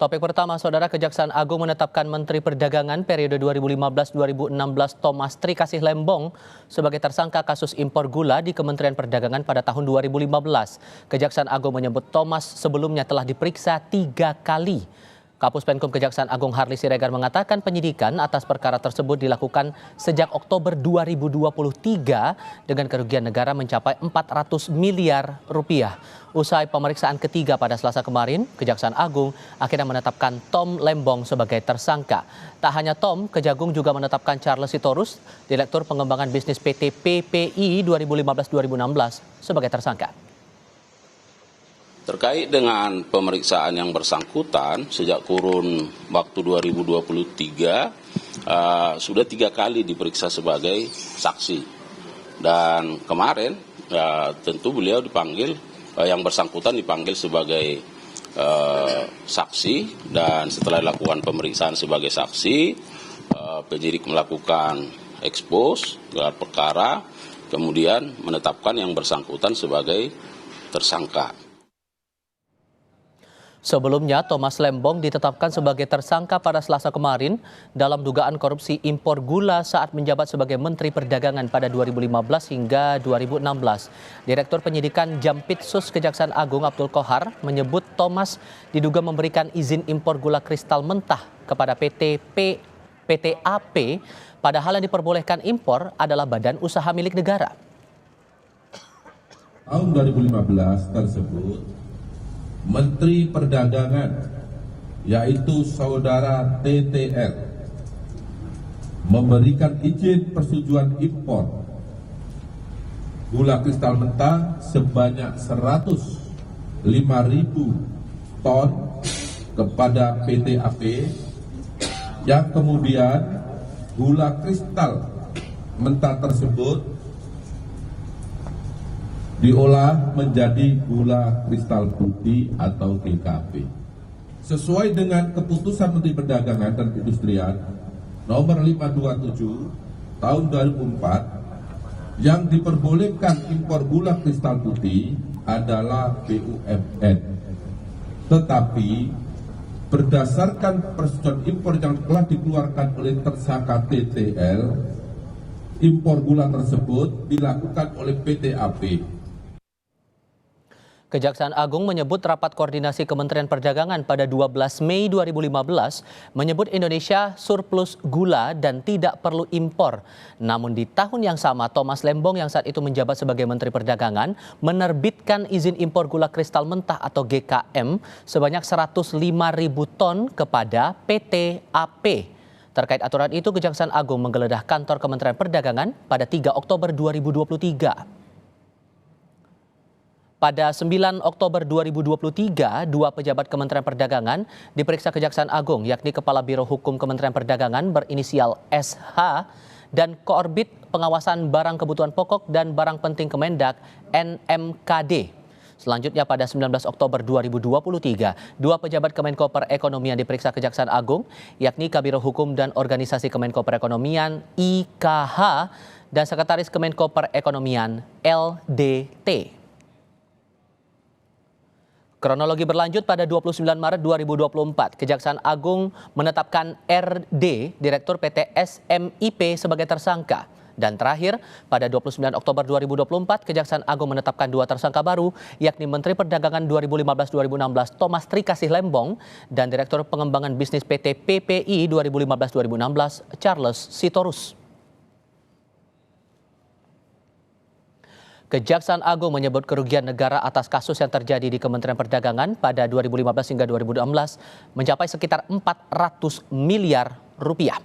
Topik pertama, Saudara, Kejaksaan Agung menetapkan Menteri Perdagangan periode 2015-2016 Thomas Trikasih Lembong sebagai tersangka kasus impor gula di Kementerian Perdagangan pada tahun 2015. Kejaksaan Agung menyebut Thomas sebelumnya telah diperiksa 3 kali. Kapus Penkum Kejaksaan Agung Harli Siregar mengatakan penyidikan atas perkara tersebut dilakukan sejak Oktober 2023 dengan kerugian negara mencapai 400 miliar rupiah. Usai pemeriksaan ketiga pada Selasa kemarin, Kejaksaan Agung akhirnya menetapkan Tom Lembong sebagai tersangka. Tak hanya Tom, Kejagung juga menetapkan Charles Sitorus, Direktur Pengembangan Bisnis PT PPI 2015-2016 sebagai tersangka. Terkait dengan pemeriksaan yang bersangkutan sejak kurun waktu 2023 sudah 3 kali diperiksa sebagai saksi, dan kemarin tentu beliau dipanggil, yang bersangkutan dipanggil sebagai saksi, dan setelah dilakukan pemeriksaan sebagai saksi, penyidik melakukan ekspos gelar perkara, kemudian menetapkan yang bersangkutan sebagai tersangka. Sebelumnya, Thomas Lembong ditetapkan sebagai tersangka pada Selasa kemarin dalam dugaan korupsi impor gula saat menjabat sebagai Menteri Perdagangan pada 2015 hingga 2016. Direktur Penyidikan Jampitsus Kejaksaan Agung Abdul Kohar menyebut Thomas diduga memberikan izin impor gula kristal mentah kepada PT AP, padahal yang diperbolehkan impor adalah badan usaha milik negara. Tahun 2015 tersebut, Menteri Perdagangan, yaitu Saudara TTL, memberikan izin persetujuan impor gula kristal mentah sebanyak 105.000 ton kepada PT AP, yang kemudian gula kristal mentah tersebut diolah menjadi gula kristal putih atau GKP. Sesuai dengan keputusan Menteri Perdagangan dan Perindustrian nomor 527 tahun 2004, yang diperbolehkan impor gula kristal putih adalah BUMN. Tetapi berdasarkan persetujuan impor yang telah dikeluarkan oleh tersangka TTL, impor gula tersebut dilakukan oleh PT AP. Kejaksaan Agung menyebut rapat koordinasi Kementerian Perdagangan pada 12 Mei 2015 menyebut Indonesia surplus gula dan tidak perlu impor. Namun di tahun yang sama, Thomas Lembong yang saat itu menjabat sebagai Menteri Perdagangan menerbitkan izin impor gula kristal mentah atau GKM sebanyak 105.000 ton kepada PT AP. Terkait aturan itu, Kejaksaan Agung menggeledah kantor Kementerian Perdagangan pada 3 Oktober 2023. Pada 9 Oktober 2023, 2 pejabat Kementerian Perdagangan diperiksa Kejaksaan Agung, yakni Kepala Biro Hukum Kementerian Perdagangan berinisial SH dan Koorbit Pengawasan Barang Kebutuhan Pokok dan Barang Penting Kemendak NMKD. Selanjutnya pada 19 Oktober 2023, 2 pejabat Kemenko Perekonomian diperiksa Kejaksaan Agung, yakni Kabiro Hukum dan Organisasi Kemenko Perekonomian IKH dan Sekretaris Kemenko Perekonomian LDT. Kronologi berlanjut pada 29 Maret 2024, Kejaksaan Agung menetapkan RD, Direktur PT SMIP sebagai tersangka. Dan terakhir, pada 29 Oktober 2024, Kejaksaan Agung menetapkan 2 tersangka baru, yakni Menteri Perdagangan 2015-2016 Thomas Trikasih Lembong dan Direktur Pengembangan Bisnis PT PPI 2015-2016 Charles Sitorus. Kejaksaan Agung menyebut kerugian negara atas kasus yang terjadi di Kementerian Perdagangan pada 2015 hingga 2016 mencapai sekitar 400 miliar rupiah.